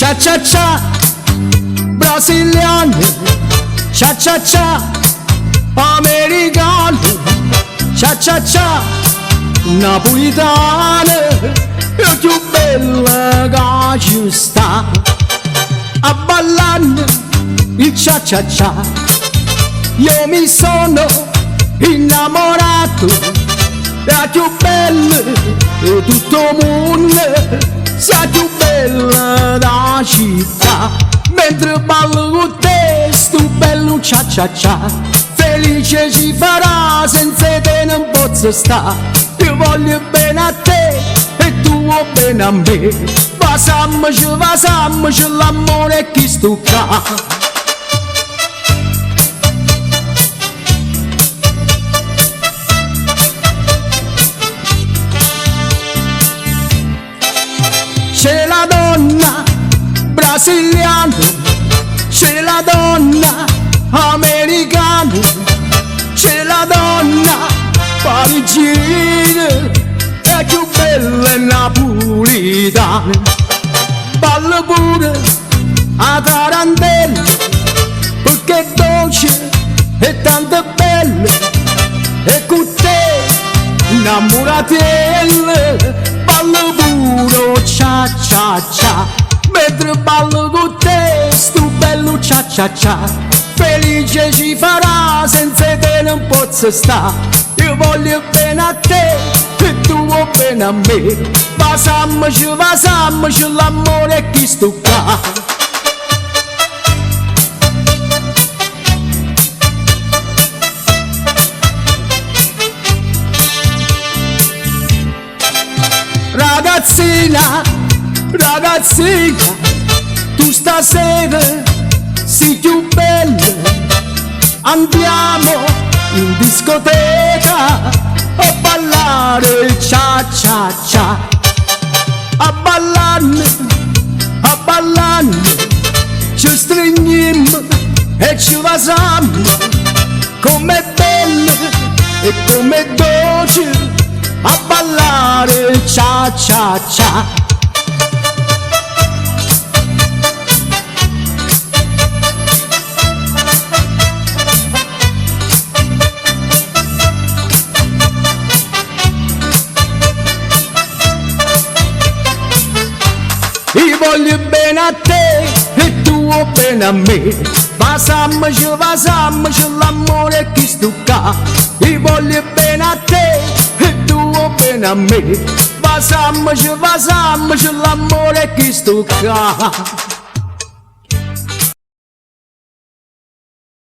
Cha cha cha, brasiliano, cha cha cha, americano, cha cha cha, napolitano, è più bella che ci sta, a ballare il cha cha cha, io mi sono innamorato, è più bella di tutto il mondo. Sei più bella da città, mentre ballo con te sto bello cha cha cha, felice ci farà, senza te non posso sta, io voglio bene a te e tu vuoi bene a me, vasammoci, l'amore è chi sto qua. C'è la donna brasiliana, c'è la donna americana, c'è la donna parigina, è più bella napolitana. Balla pure a tarantella, perché è dolce e tanto bella, e con te innamoratella. Ballo pure cha cha cha, mentre ballo con te sto bello cha cha cha, felice ci farà, senza te non posso sta, io voglio bene a te e tu vuoi bene a me, vasammoci, l'amore è chi sto qua. Ragazzina, ragazzina, tu stasera sei più bella, andiamo in discoteca a ballare cha cha cha, a ballare, ci stringiamo e ci vasiamo, com'è bella e com'è dolce, a ballare cha cha cha. Io voglio bene a te e tu vuoi bene a me, vasammoci, l'amore è chi sto qua. Io voglio bene a te e tu vuoi bene a me, vasammoci, l'amore è chi sto qua.